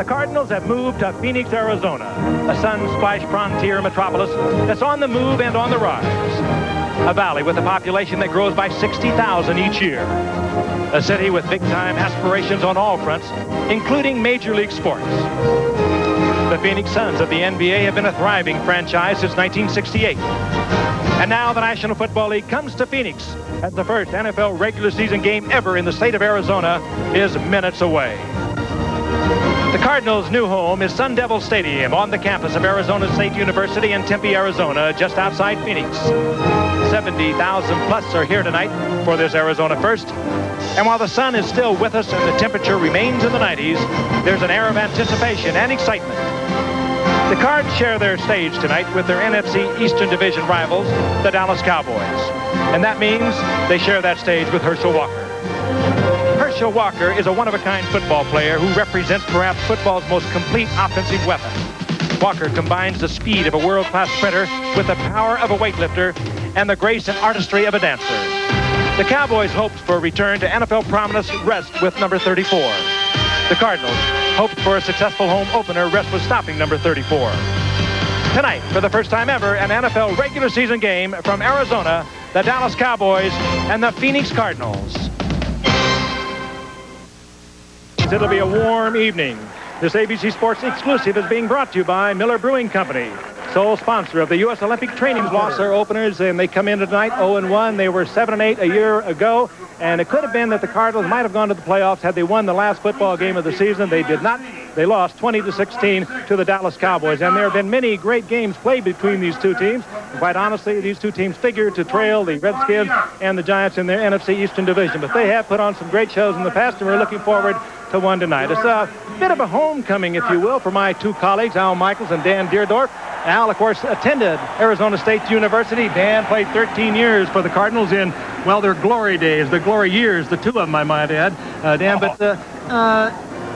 The Cardinals have moved to Phoenix, Arizona, a sun-splashed frontier metropolis that's on the move and on the rise. A valley with a population that grows by 60,000 each year. A city with big-time aspirations on all fronts, including Major League sports. The Phoenix Suns of the NBA have been a thriving franchise since 1968. And now the National Football League comes to Phoenix as the first NFL regular season game ever in the state of Arizona is minutes away. The Cardinals' new home is Sun Devil Stadium on the campus of Arizona State University in Tempe, Arizona, just outside Phoenix. 70,000 plus are here tonight for this Arizona first. And while the sun is still with us and the temperature remains in the 90s, there's an air of anticipation and excitement. The Cards share their stage tonight with their NFC Eastern Division rivals, the Dallas Cowboys. And that means they share that stage with Herschel Walker. Herschel Walker is a one-of-a-kind football player who represents perhaps football's most complete offensive weapon. Walker combines the speed of a world-class sprinter with the power of a weightlifter and the grace and artistry of a dancer. The Cowboys hoped for a return to NFL prominence rest with number 34. The Cardinals hoped for a successful home opener rest with stopping number 34. Tonight, for the first time ever, an NFL regular season game from Arizona, the Dallas Cowboys and the Phoenix Cardinals. It'll be a warm evening. This ABC Sports exclusive is being brought to you by Miller Brewing Company, sole sponsor of the U.S. Olympic Training. Lost their openers, and they come in tonight 0-1. They were 7-8 a year ago, and it could have been that the Cardinals might have gone to the playoffs had they won the last football game of the season. They did not. They lost 20-16 to the Dallas Cowboys, and there have been many great games played between these two teams. And quite honestly, these two teams figure to trail the Redskins and the Giants in their NFC Eastern Division, but they have put on some great shows in the past, and we're looking forward to one tonight. It's a bit of a homecoming, if you will, for my two colleagues, Al Michaels and Dan Deerdorf. Al, of course, attended Arizona State University. Dan played 13 years for the Cardinals in, well, their glory days, the glory years, the two of them, I might add. Dan, but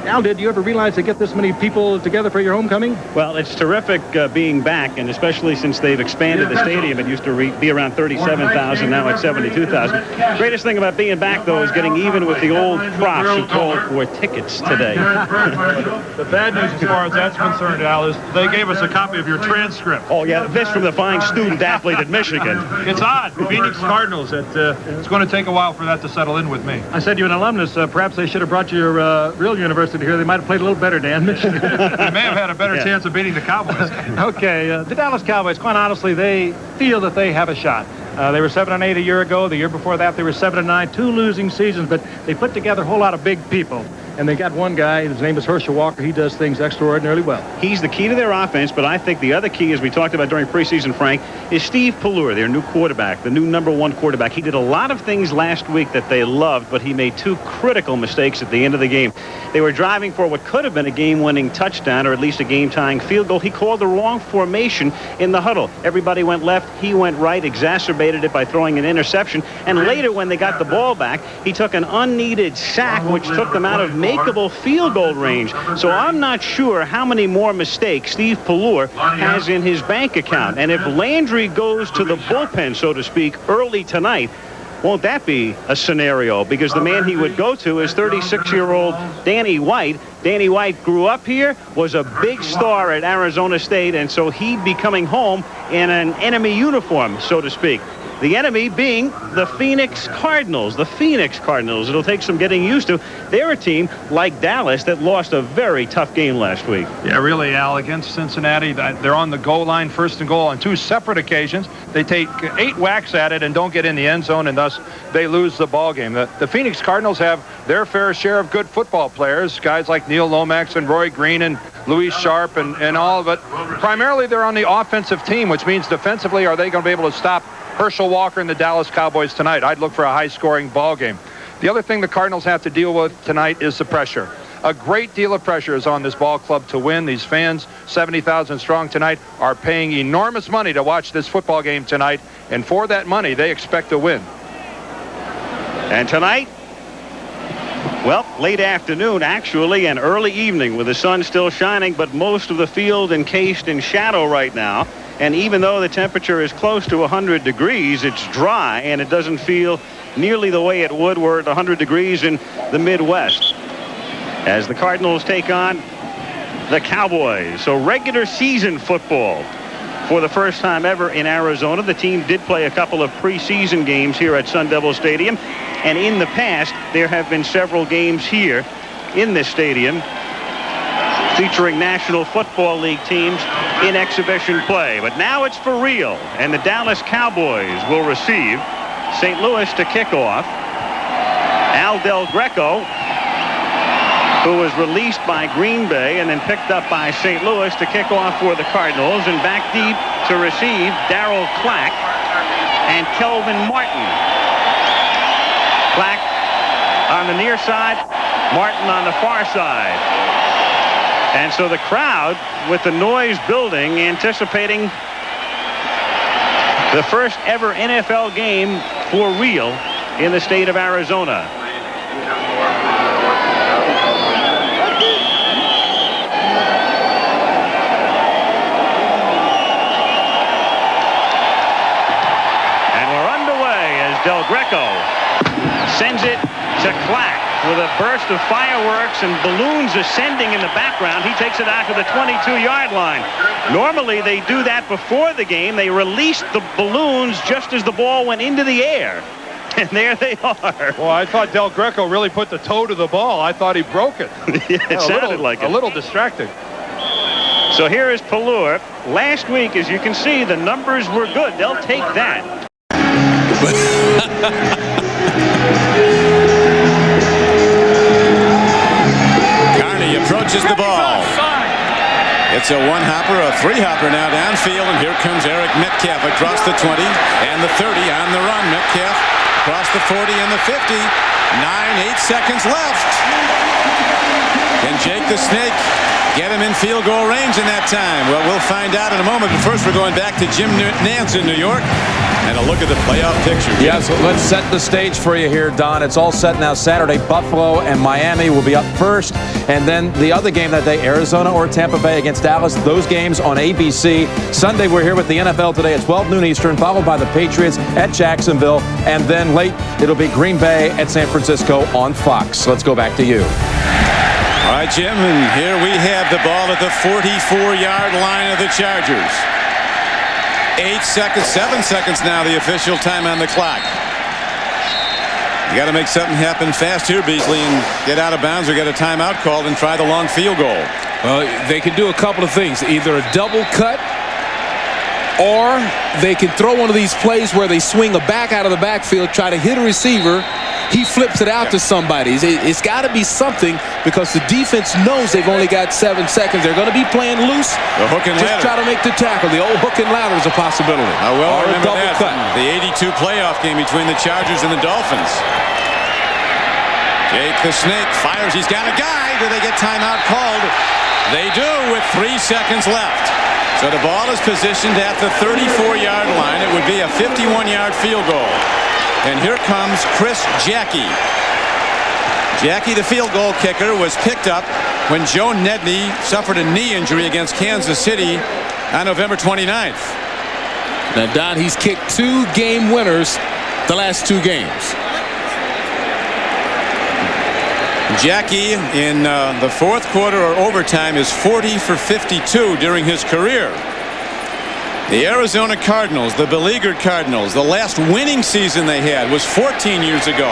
Al, did you ever realize to get this many people together for your homecoming? Well, it's terrific being back, and especially since they've expanded the stadium. It used to be around 37,000, now it's 72,000. Greatest thing about being back, though, is getting even with the old profs who called for tickets today. The bad news as far as that's concerned, Al, is they gave us a copy of your transcript. Oh, yeah, this from the fine student athlete at Michigan. It's odd. Phoenix Cardinals. It's going to take a while for that to settle in with me. I said you're an alumnus. Perhaps they should have brought your real university here. They might have played a little better, Dan. Michigan. They may have had a better chance of beating the Cowboys. Okay, the Dallas Cowboys, quite honestly, they feel that they have a shot. They were 7-8 a year ago. The year before that, they were 7-9, 2 losing seasons, but they put together a whole lot of big people. And they got one guy, his name is Herschel Walker. He does things extraordinarily well. He's the key to their offense, but I think the other key, as we talked about during preseason, Frank, is Steve Pallur, their new quarterback, the new #1 quarterback. He did a lot of things last week that they loved, but he made 2 critical mistakes at the end of the game. They were driving for what could have been a game-winning touchdown, or at least a game-tying field goal. He called the wrong formation in the huddle. Everybody went left. He went right, exacerbated it by throwing an interception. And later, when they got the ball back, he took an unneeded sack, which took them out of makeable field goal range. So I'm not sure how many more mistakes Steve Pallur has in his bank account. And if Landry goes to the bullpen, so to speak, early tonight, won't that be a scenario? Because the man he would go to is 36-year-old Danny White. Danny White grew up here, was a big star at Arizona State, and so he'd be coming home in an enemy uniform, so to speak. The enemy being the Phoenix Cardinals. The Phoenix Cardinals. It'll take some getting used to. They're a team like Dallas that lost a very tough game last week. Yeah, really, Al, against Cincinnati. They're on the goal line, first and goal on 2 separate occasions. They take 8 whacks at it and don't get in the end zone, and thus they lose the ball game. The Phoenix Cardinals have their fair share of good football players, guys like Neil Lomax and Roy Green and Luis Sharp and all of it. Primarily, they're on the offensive team, which means defensively, are they going to be able to stop Herschel Walker and the Dallas Cowboys tonight? I'd look for a high-scoring ball game. The other thing the Cardinals have to deal with tonight is the pressure. A great deal of pressure is on this ball club to win. These fans, 70,000 strong tonight, are paying enormous money to watch this football game tonight, and for that money, they expect to win. And tonight, well, late afternoon, actually, and early evening with the sun still shining, but most of the field encased in shadow right now. And even though the temperature is close to 100 degrees, it's dry, and it doesn't feel nearly the way it would were at 100 degrees in the Midwest. As the Cardinals take on the Cowboys. So regular season football for the first time ever in Arizona. The team did play a couple of preseason games here at Sun Devil Stadium. And in the past, there have been several games here in this stadium featuring National Football League teams in exhibition play. But now it's for real. And the Dallas Cowboys will receive St. Louis to kick off. Al Del Greco, who was released by Green Bay and then picked up by St. Louis to kick off for the Cardinals, and back deep to receive Darryl Clack and Kelvin Martin. Clack on the near side, Martin on the far side. And so the crowd, with the noise building, anticipating the first ever NFL game for real in the state of Arizona. Del Greco sends it to Clack with a burst of fireworks and balloons ascending in the background. He takes it out to the 22-yard line. Normally they do that before the game. They released the balloons just as the ball went into the air. And there they are. Well, I thought Del Greco really put the toe to the ball. I thought he broke it. Yeah, it sounded like it. A little distracting. So here is Pallur. Last week, as you can see, the numbers were good. They'll take that. Carney approaches the ball. It's a one-hopper, a three-hopper now downfield, and here comes Eric Metcalf across the 20 and the 30 on the run. Metcalf across the 40 and the 50. 8 seconds left. Can Jake the Snake get him in field goal range in that time? Well, we'll find out in a moment, but first we're going back to Jim Nantz in New York and a look at the playoff picture. Yes, let's set the stage for you here, Don. It's all set now. Saturday, Buffalo and Miami will be up first. And then the other game that day, Arizona or Tampa Bay against Dallas. Those games on ABC. Sunday, we're here with the NFL today at 12 noon Eastern, followed by the Patriots at Jacksonville. And then late, it'll be Green Bay at San Francisco on Fox. Let's go back to you. All right, Jim, and here we have the ball at the 44-yard line of the Chargers. 8 seconds, 7 seconds now, the official time on the clock. You got to make something happen fast here, Beasley, and get out of bounds or get a timeout called and try the long field goal. Well, they can do a couple of things. Either a double cut, or they can throw one of these plays where they swing a back out of the backfield, try to hit a receiver. He flips it out to somebody. It's got to be something because the defense knows they've only got 7 seconds. They're going to be playing loose. The hook and ladder. Just try to make the tackle. The old hook and ladder is a possibility. I well or remember a double that cut. The 82 playoff game between the Chargers and the Dolphins. Jake the Snake fires. He's got a guy. Do they get timeout called? They do with 3 seconds left. So the ball is positioned at the 34-yard line. It would be a 51-yard field goal. And here comes Chris Jackie. Jackie, the field goal kicker, was picked up when Joe Nedney suffered a knee injury against Kansas City on November 29th. Now, Don, he's kicked 2 game winners the last 2 games. Jackie in the fourth quarter or overtime is 40 for 52 during his career. The Arizona Cardinals, the beleaguered Cardinals, the last winning season they had was 14 years ago.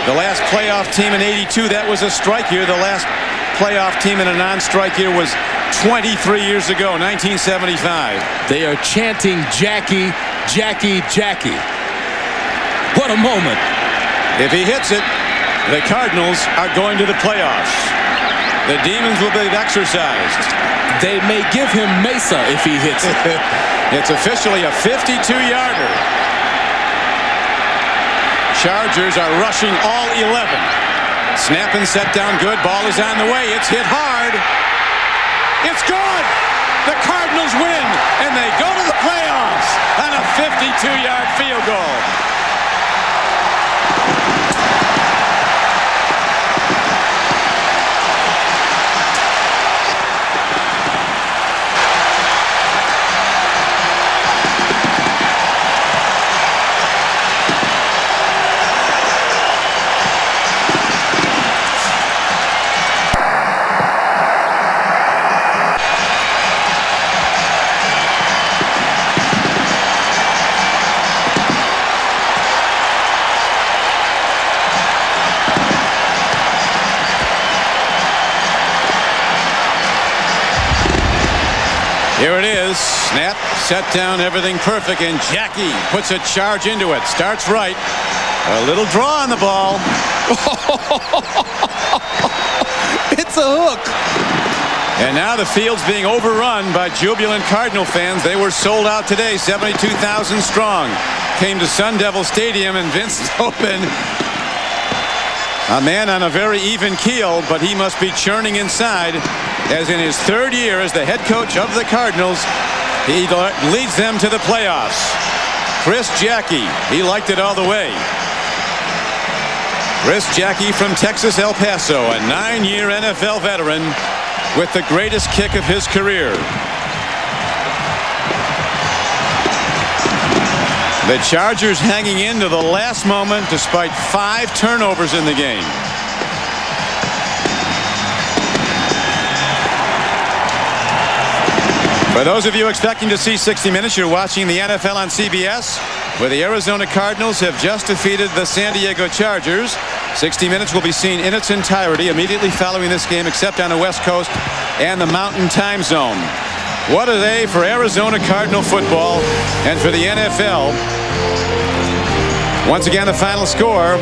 The last playoff team in '82, that was a strike year. The last playoff team in a non-strike year was 23 years ago, 1975. They are chanting Jackie, Jackie, Jackie. What a moment. If he hits it, the Cardinals are going to the playoffs. The demons will be exorcised. They may give him Mesa if he hits it. It's officially a 52-yarder. Chargers are rushing all 11. Snap and set down good. Ball is on the way. It's hit hard. It's good. The Cardinals win, and they go to the playoffs on a 52-yard field goal. Here it is. Snap, set down, everything perfect, and Jackie puts a charge into it. Starts right. A little draw on the ball. It's a hook. And now the field's being overrun by jubilant Cardinal fans. They were sold out today, 72,000 strong. Came to Sun Devil Stadium, and Vince Topin, a man on a very even keel, but he must be churning inside, as in his third year as the head coach of the Cardinals, he leads them to the playoffs. Chris Jackie, he liked it all the way. Chris Jackie from Texas, El Paso, a 9-year NFL veteran with the greatest kick of his career. The Chargers hanging in to the last moment despite 5 turnovers in the game. For those of you expecting to see 60 Minutes, you're watching the NFL on CBS, where the Arizona Cardinals have just defeated the San Diego Chargers. 60 Minutes will be seen in its entirety immediately following this game, except on the West Coast and the Mountain Time Zone. What a day for Arizona Cardinal football and for the NFL. Once again, the final score: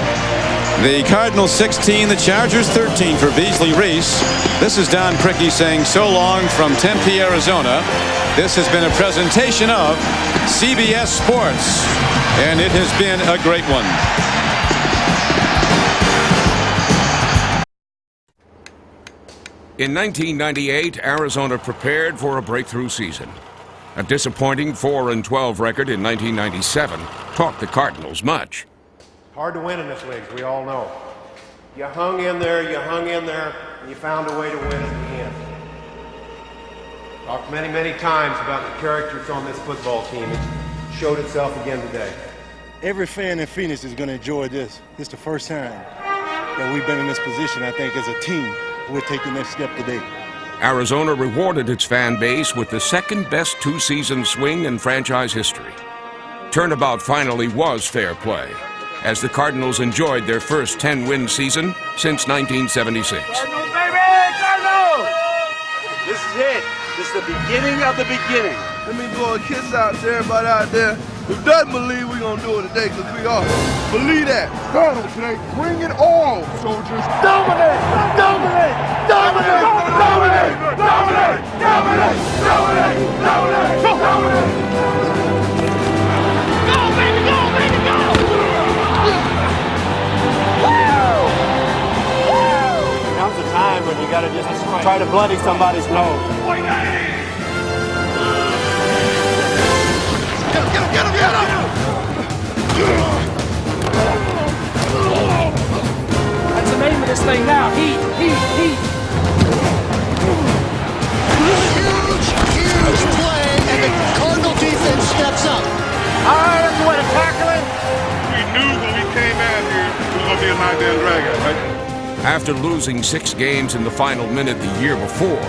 the Cardinals 16, the Chargers 13 for Beasley Reese. This is Don Prickey saying so long from Tempe, Arizona. This has been a presentation of CBS Sports, and it has been a great one. In 1998, Arizona prepared for a breakthrough season. A disappointing 4-12 record in 1997 taught the Cardinals much. Hard to win in this league, as we all know. You hung in there, and you found a way to win at the end. Talked many, many times about the characters on this football team. It showed itself again today. Every fan in Phoenix is going to enjoy this. It's the first time that we've been in this position, I think, as a team. We'll take the next step today. Arizona rewarded its fan base with the second-best 2-season swing in franchise history. Turnabout finally was fair play, as the Cardinals enjoyed their first 10-win season since 1976. Cardinals, baby! Cardinals! This is it. This is the beginning of the beginning. Let me blow a kiss out to everybody out there who doesn't believe we're going to do it today, because we are. Believe that. Cardinals today, bring it all, soldiers. Dominate! Dominate! Dominate! Dominate! Dominate! Dominate! Dominate! Dominate! Dominate! Go, baby, go, baby, go! Woo! Woo! Now's the time when you got to just try to bloody somebody's nose. Get him! That's the name of this thing now. Heat. Huge play, and the Cardinal defense steps up. All right, that's the way to tackle it. We knew when we came out here it was going to be a knockdown drag-out, right? After losing 6 games in the final minute the year before,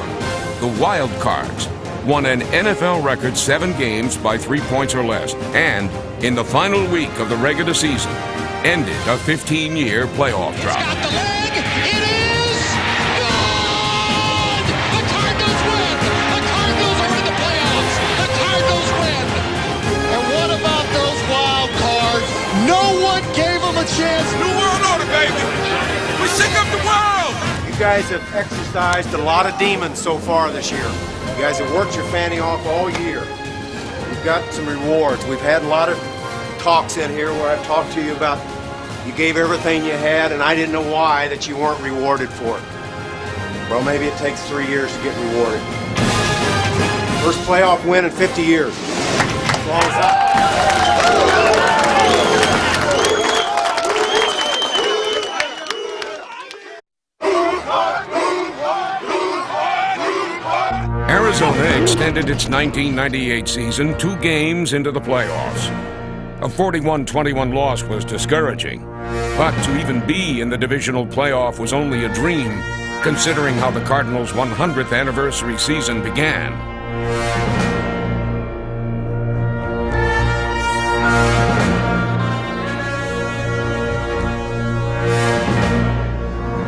the Wild Cards won an NFL record 7 games by 3 points or less, and in the final week of the regular season, ended a 15-year playoff drought. Got the leg. It is good. The Cardinals win. The Cardinals are in the playoffs. The Cardinals win. And what about those wild cards? No one gave them a chance. New world order, baby. We shake up the world. You guys have exercised a lot of demons so far this year. You guys have worked your fanny off all year. You've got some rewards. We've had a lot of talks in here where I've talked to you about you gave everything you had, and I didn't know why that you weren't rewarded for it. Well, maybe it takes 3 years to get rewarded. First playoff win in 50 years. As long as that. Arizona extended its 1998 season 2 games into the playoffs. A 41-21 loss was discouraging, but to even be in the divisional playoff was only a dream, considering how the Cardinals' 100th anniversary season began.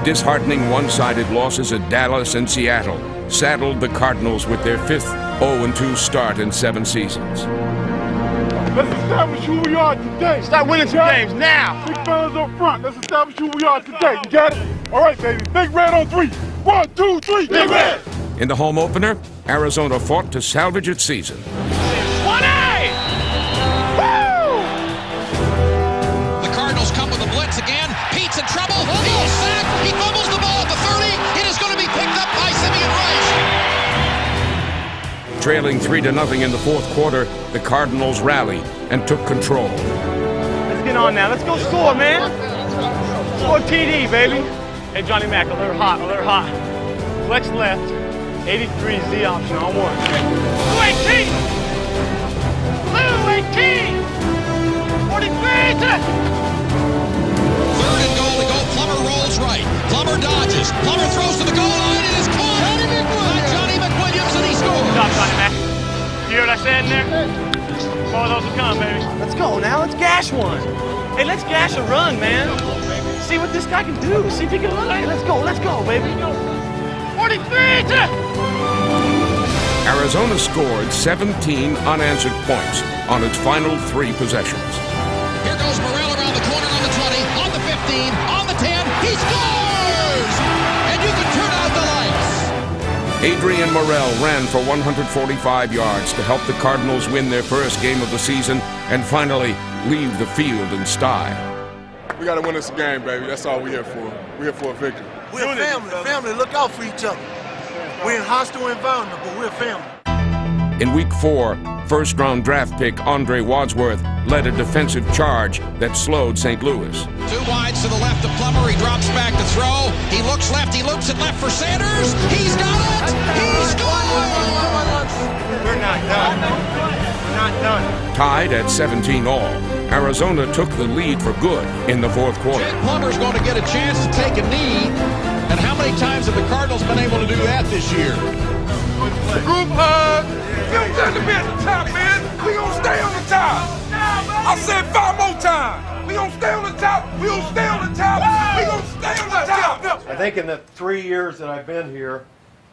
Disheartening one-sided losses at Dallas and Seattle saddled the Cardinals with their 5th 0-2 start in 7 seasons. Let's establish who we are today. Start winning some games now. Big fellas up front. Let's establish who we are today. You got it? All right, baby. Big red on 3. 1, 2, 3. Big red. In the home opener, Arizona fought to salvage its season. 20! Woo! The Cardinals come with a blitz again. Pete's in trouble. He is sacked. He fumbles the ball at the 30. It is going to be picked up by Simeon Rice. Trailing 3-0 in the fourth quarter, the Cardinals rallied and took control. Let's get on now. Let's go score, man. Score TD, baby. Hey, Johnny Mac, a little hot, a little hot. Flex left, 83 Z option on 1. Blue 18! Blue 18! 43! Third and goal to go. Plummer rolls right. Plummer dodges. Plummer throws to the goal line. It is caught. Johnny McWilliams, and he scores. Good job, Johnny Mac. You hear what I said in there? More of those will come, baby. Let's go now. Let's gash one. Hey, let's gash a run, man. See what this guy can do. See if he can run. Hey, let's go, baby. 43! Arizona scored 17 unanswered points on its final 3 possessions. Here goes Morrell around the corner on the 20, on the 15, on the 10. He scores! And you can turn out the lights. Adrian Morrell ran for 145 yards to help the Cardinals win their first game of the season and finally leave the field in style. We got to win this game, baby. That's all we're here for. We're here for a victory. We're a family. Family, look out for each other. We're in a hostile environment, but we're a family. In Week 4, first-round draft pick Andre Wadsworth led a defensive charge that slowed St. Louis. 2 wides to the left of Plummer. He drops back to throw. He looks left. He loops it left for Sanders. He's got it. He scores! We're not done. We're not done. Tied at 17 all, Arizona took the lead for good in the fourth quarter. Jake Plummer's going to get a chance to take a knee. And how many times have the Cardinals been able to do that this year? Group hug. You don't have to be at the top, man. We gonna stay on the top. I said 5 more times. We gonna stay on the top. We gonna stay on the top. We gonna stay on the top. I think in the 3 years that I've been here,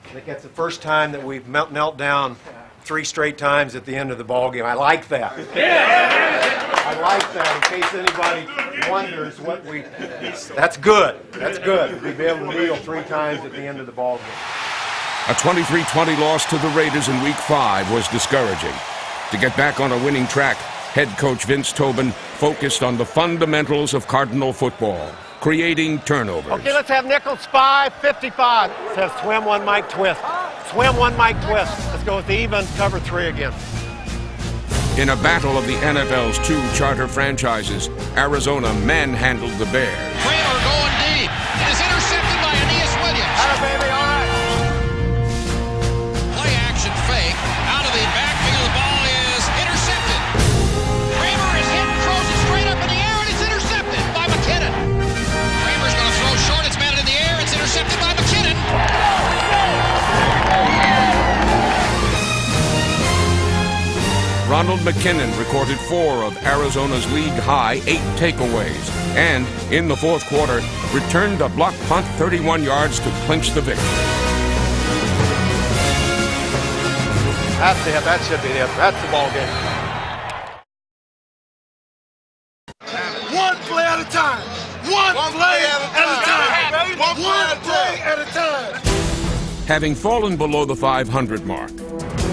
I think that's the first time that we've knelt down 3 straight times at the end of the ball game. I like that. I like that. In case anybody wonders what we. That's good. That's good. We'd be able to kneel 3 times at the end of the ball game. A 23-20 loss to the Raiders in Week 5 was discouraging. To get back on a winning track, head coach Vince Tobin focused on the fundamentals of Cardinal football, creating turnovers. Okay, let's have nickel spy 55. Let's have swim 1 Mike twist. Swim 1 Mike twist. Let's go with the even cover 3 again. In a battle of the NFL's 2 charter franchises, Arizona manhandled the Bears. Kramer going deep. It is intercepted by Aeneas Williams. Baby, all right. Play action fake. Out of the backfield, the ball is intercepted. Kramer is hit and throws it straight up in the air, and it's intercepted by McKinnon. Kramer's going to throw short. It's batted in the air. It's intercepted by McKinnon. Ronald McKinnon recorded 4 of Arizona's league-high 8 takeaways and, in the fourth quarter, returned a block punt 31 yards to clinch the victory. That's it. That should be it. That's the ball game. 1 play at a time. 1 play at a time. 1 play at a time. Having fallen below the 500 mark,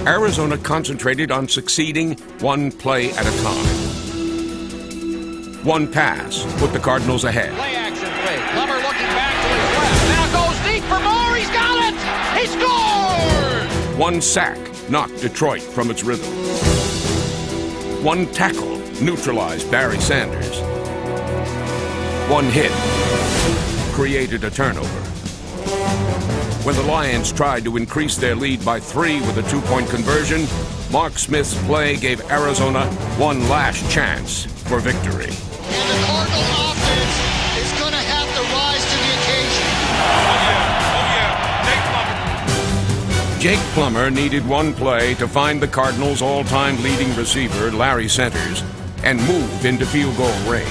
Arizona concentrated on succeeding 1 play at a time. 1 pass put the Cardinals ahead. Play action fake. Plummer looking back to his left. Now goes deep for Moore. He's got it. He scored. 1 sack knocked Detroit from its rhythm. 1 tackle neutralized Barry Sanders. 1 hit created a turnover. When the Lions tried to increase their lead by 3 with a 2-point conversion, Mark Smith's play gave Arizona 1 last chance for victory. And the Cardinal offense is going to have to rise to the occasion. Jake Plummer needed 1 play to find the Cardinals' all-time leading receiver, Larry Centers, and move into field goal range.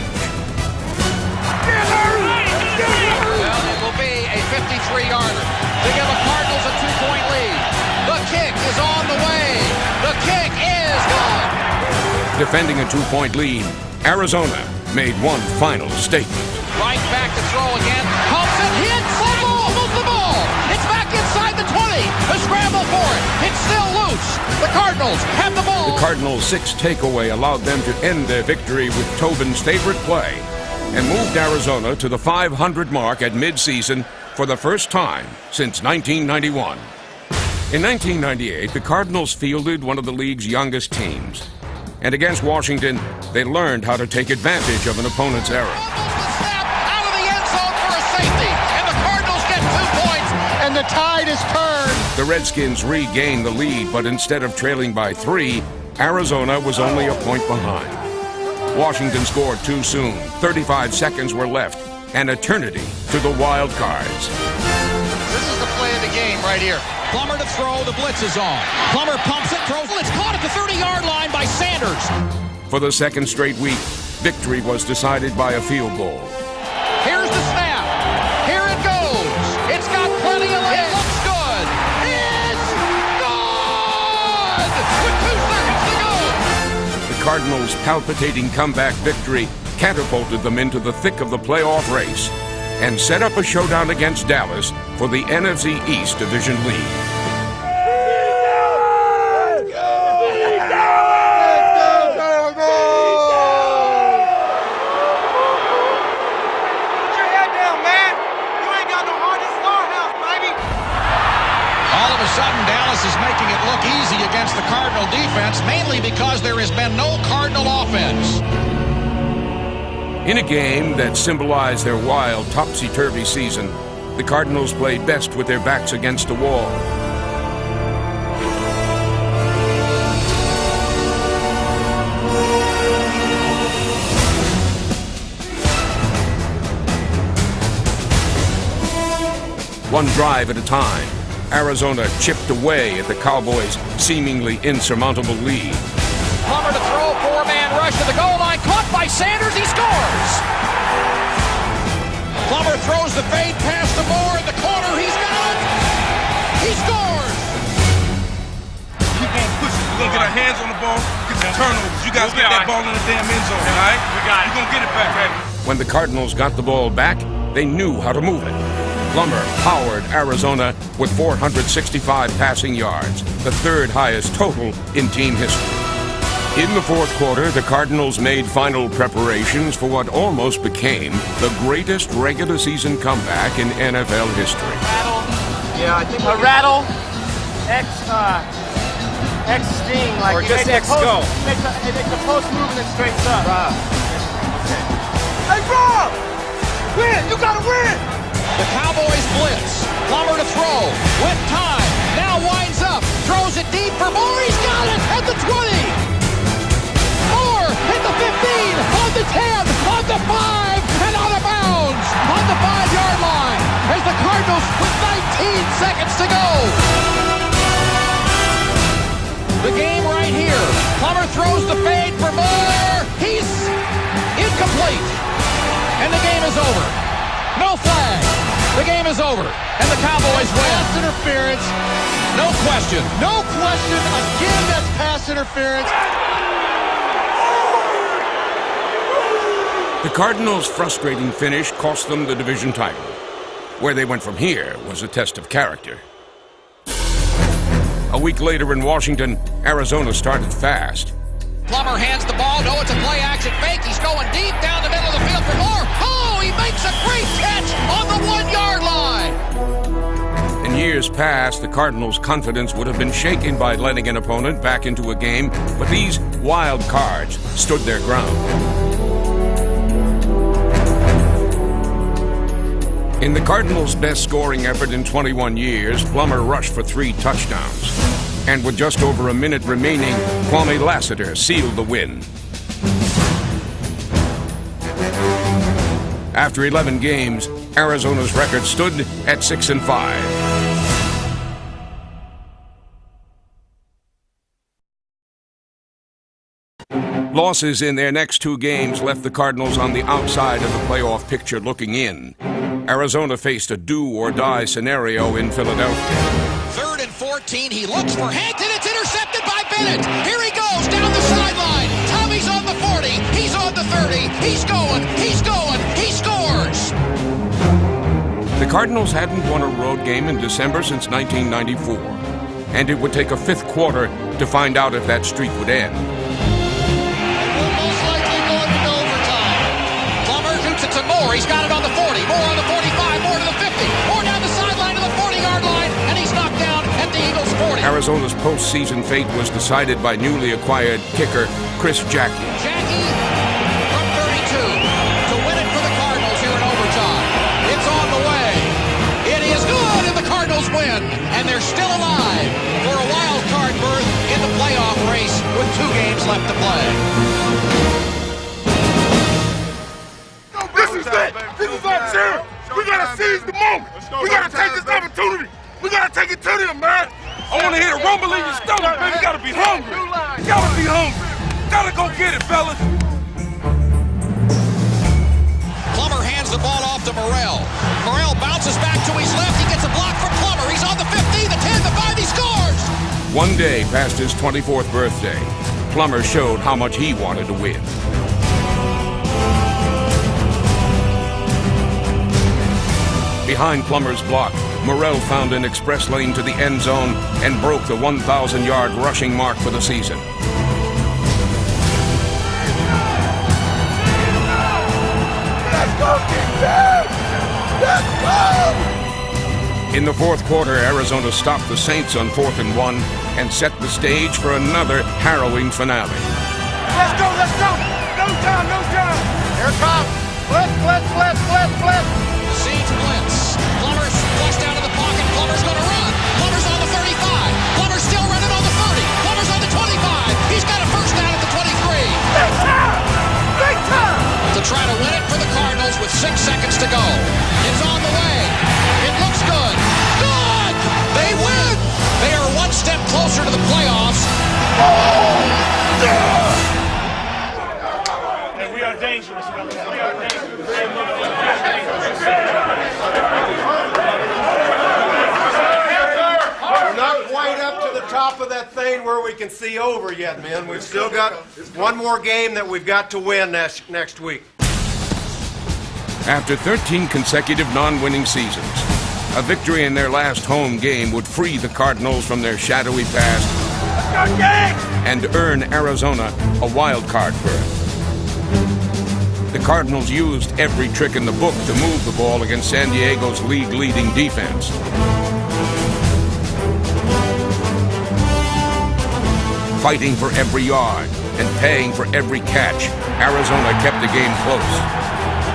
Well, it will be a 53-yarder to give the Cardinals a 2-point lead. The kick is on the way. Defending a 2-point lead, Arizona made one final statement. Right back to throw again. Pumps it, hits, almost the ball. It's back inside the 20. A scramble for it. It's still loose. The Cardinals have the ball. The Cardinals' 6th takeaway allowed them to end their victory with Tobin's favorite play and moved Arizona to the 500 mark at midseason for the first time since 1991. In 1998, the Cardinals fielded one of the league's youngest teams. And against Washington, they learned how to take advantage of an opponent's error. Out of the end zone for a safety. And the Cardinals get 2 points. And the tide is turned. The Redskins regained the lead, but instead of trailing by 3, Arizona was only a point behind. Washington scored too soon. 35 seconds were left. An eternity to the wild cards. This is the play of the game right here. Plummer to throw, the blitz is on. Plummer pumps it, throws, it's caught at the 30-yard line by Sanders. For the second straight week, victory was decided by a field goal. Here's the snap. Here it goes. It's got plenty of legs. It looks good. It's good! With 2 seconds to go. The Cardinals' palpitating comeback victory catapulted them into the thick of the playoff race and set up a showdown against Dallas for the NFC East Division lead. Is making it look easy against the Cardinal defense, mainly because there has been no Cardinal offense. In a game that symbolized their wild, topsy-turvy season, the Cardinals played best with their backs against the wall. One drive at a time, Arizona chipped away at the Cowboys' seemingly insurmountable lead. Plummer to throw, 4-man rush to the goal line, caught by Sanders, he scores! Plummer throws the fade pass to Moore in the corner, he's got it! He scores! Keep on pushing, we're gonna get our hands on the ball, get some turnovers. You guys get that ball in the damn end zone, all right? We got it. You're gonna get it back, baby. When the Cardinals got the ball back, they knew how to move it. Plummer powered Arizona with 465 passing yards, the 3rd highest total in team history. In the 4th quarter, the Cardinals made final preparations for what almost became the greatest regular season comeback in NFL history. Rattle. Yeah, I think a rattle. X sting, like or just X go. Make the post move and then straights up. Rob. Okay. Hey, Rob! Win! You gotta win! The Cowboys blitz. Plummer to throw. With time. Now winds up. Throws it deep for Moore. He's got it at the 20. Moore hit the 15. On the 10. On the 5. And out of bounds. On the 5-yard line. As the Cardinals with 19 seconds to go. The game right here. Plummer throws the fade for Moore. He's incomplete. And the game is over. No flag. The game is over. And the Cowboys win. Pass interference. No question. No question. Again, that's pass interference. The Cardinals' frustrating finish cost them the division title. Where they went from here was a test of character. A week later in Washington, Arizona started fast. Plummer hands the ball. No, it's a play-action fake. He's going deep down the middle of the field for Moore. Oh, he makes a great catch on the 1-yard line. In years past, the Cardinals' confidence would have been shaken by letting an opponent back into a game, but these wild cards stood their ground. In the Cardinals' best scoring effort in 21 years, Plummer rushed for 3 touchdowns. And with just over a minute remaining, Kwame Lassiter sealed the win. After 11 games, Arizona's record stood at 6-5. Losses in their next 2 games left the Cardinals on the outside of the playoff picture looking in. Arizona faced a do-or-die scenario in Philadelphia. 3rd and 14, he looks for Hankton, it's intercepted by Bennett. Here he goes down the sideline. Tommy He's on the 40. He's on the 30. He's going. He's going. He scores. The Cardinals hadn't won a road game in December since 1994, and it would take a fifth quarter to find out if that streak would end. Most likely going into overtime. Plummer shoots it to Moore. He's got it on the 40. Moore on the 45. Moore to the 50. Moore down the sideline to the 40-yard line, and he's knocked down at the Eagles' 40. Arizona's postseason fate was decided by newly acquired kicker Chris Jackie. Jackie from 32 to win it for the Cardinals here in overtime. It's on the way. It is good, and the Cardinals win, and they're still alive for a wild card berth in the playoff race with 2 games left to play. This is it. This is our chance. We gotta seize the moment. We gotta take this opportunity. We gotta take it to them, man. I want to hear a rumble in your stomach, baby. You gotta be hungry. You gotta be hungry. Gotta go get it, fellas. Plummer hands the ball off to Morrell. Morrell bounces back to his left. He gets a block from Plummer. He's on the 15, the 10, the 5. He scores. One day past his 24th birthday, Plummer showed how much he wanted to win. Behind Plummer's block, Morrell found an express lane to the end zone and broke the 1,000-yard rushing mark for the season. Let's go, King. Let's go. In the fourth quarter, Arizona stopped the Saints on 4th and 1 and set the stage for another harrowing finale. Let's go. Let's go. No time. No time. Here it comes. Blitz. The Saints blitz. Plummer's flushed out of the pocket. Plummer's going to run. Plummer's on the 35. Plummer's still running on the 30. Plummer's on the 25. He's got a first down at the 23. Big time. Big time. To try to win it for the Cardinals with 6 seconds to go. It's on the way. It looks good. Good! They win! They are one step closer to the playoffs. And we are dangerous, fellas. We are dangerous. We're not quite up to the top of that thing where we can see over yet, man. We've still got one more game that we've got to win next week. After 13 consecutive non-winning seasons, a victory in their last home game would free the Cardinals from their shadowy past and earn Arizona a wild card berth. The Cardinals used every trick in the book to move the ball against San Diego's league-leading defense. Fighting for every yard and paying for every catch, Arizona kept the game close.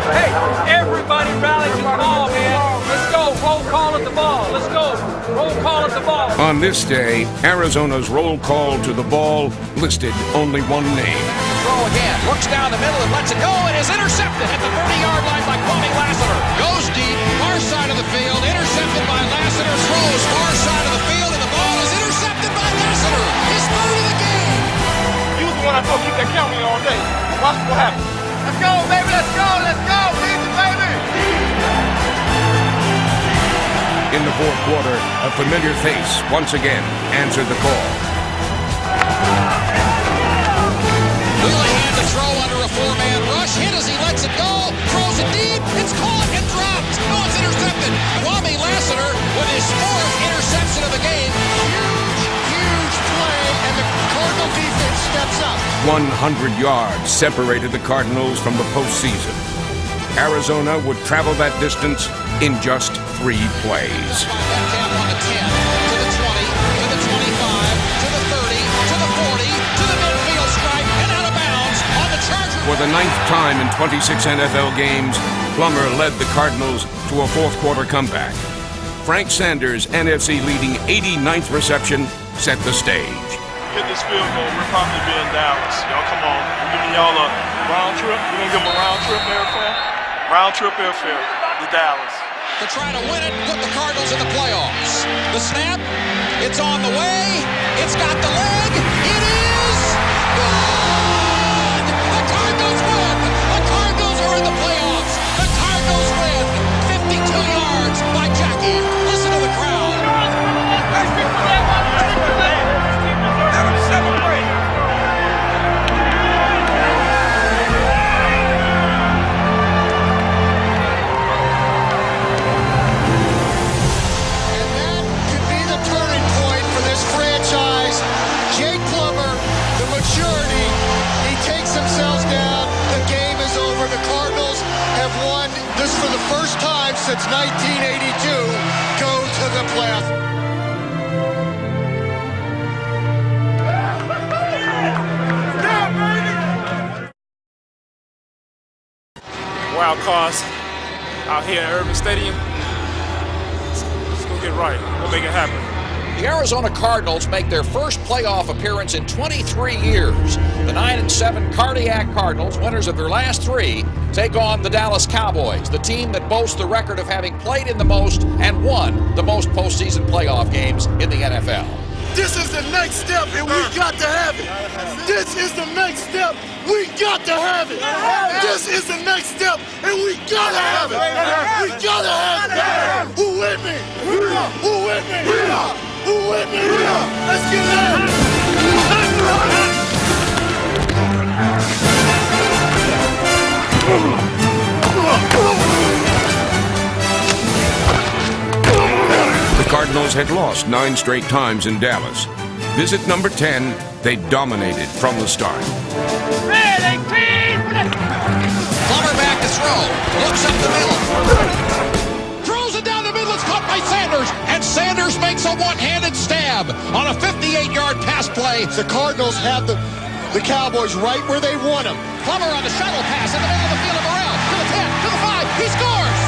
Hey, everybody rally to the ball, man. Let's go. Roll call at the ball. Let's go. Roll call at the ball. On this day, Arizona's roll call to the ball listed only one name. Throw again. Looks down the middle and lets it go. It is intercepted at the 30-yard line by Kwame Lassiter. Goes deep, far side of the field. Intercepted by Lassiter. Throws far side of the field, and the ball is intercepted by Lassiter. His third of the game. You was the one I told keep that camera all day. Watch what happens. Let's go, baby. Let's go. Let's go. Easy, baby. In the fourth quarter, a familiar face once again answered the call. Houlihan to throw under a 4-man rush. Hit as he lets it go. Throws it deep. It's caught and dropped. No, it's intercepted. Kwame Lassiter with his 4th interception of the game. Huge play, and the Cardinal defense steps up. 100 yards separated the Cardinals from the postseason. Arizona would travel that distance in just 3 plays. Metcalf on the 10, to the 20, to the 25, to the 30, to the 40, to the midfield stripe, and out of bounds on the Charger. For the 9th time in 26 NFL games, Plummer led the Cardinals to a fourth quarter comeback. Frank Sanders' NFC-leading 89th reception set the stage. Get this field goal, we're probably be in Dallas. Y'all come on. We're giving y'all a round trip. We're going to give them a round trip airfare. Round trip airfare to Dallas. To try to win it, put the Cardinals in the playoffs. The snap, it's on the way. It's got the leg. It is good! The Cardinals win! The Cardinals are in the playoffs. The Cardinals win. 52 yards by Jackie. Listen to the crowd. Let them celebrate. since 1982 go to the playoffs. Wild cards out here at Urban Stadium. Let's go get right. We'll make it happen. The Arizona Cardinals make their first playoff appearance in 23 years. The 9-7 Cardiac Cardinals, winners of their last 3, take on the Dallas Cowboys, the team that boasts the record of having played in the most and won the most postseason playoff games in the NFL. This is the next step, and we got to have it. This is the next step. We got to have it. This is the next step, and we got to have it. We got to have it. Who with me? Who with me? Who with me? Let's get that. The Cardinals had lost 9 straight times in Dallas. Visit number 10, they dominated from the start. Plummer back to throw. Looks up the middle. Throws it down the middle. It's caught by Sanders. And Sanders makes a one-handed stab on a 58-yard pass play. The Cardinals have the Cowboys right where they want them. Plummer on the shuttle pass in the middle of the field of Morrell. To the 10, to the 5. He scores.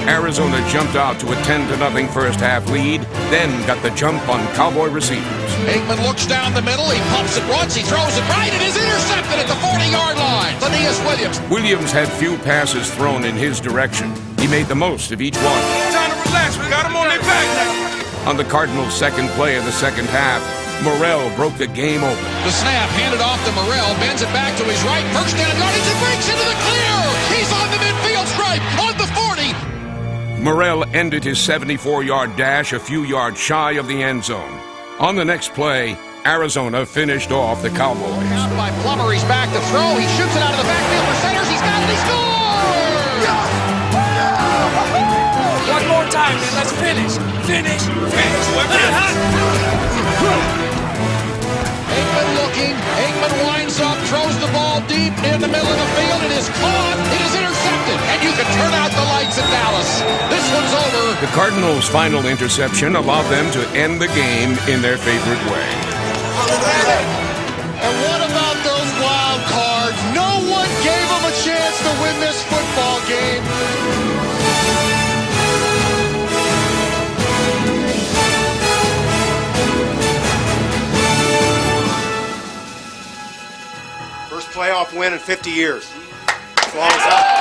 Arizona jumped out to a 10-0 first half lead, then got the jump on Cowboy receivers. Aikman looks down the middle. He pumps it once. He throws it right. It is intercepted at the 40-yard line. Phineas Williams. Williams had few passes thrown in his direction. He made the most of each one. Time to relax. We got them on their back now. On the Cardinals' second play of the second half, Morrell broke the game open. The snap handed off to Morrell. Bends it back to his right. First down yardage and breaks into the clear. He's on the midfield stripe on the 40. Morrell ended his 74-yard dash a few yards shy of the end zone. On the next play, Arizona finished off the Cowboys. Down by Plummer. He's back to throw. He shoots it out of the backfield for Centers. He's got it. He scores! One more time, man. Let's finish. Finish. Aikman looking. Aikman winds up, throws the ball deep in the middle of the field. It is caught. It is intercepted. And you can turn out the lights in Dallas. This one's over. The Cardinals' final interception allowed them to end the game in their favorite way. And what about those wild cards? No one gave them a chance to win this football game. First playoff win in 50 years. As long as that.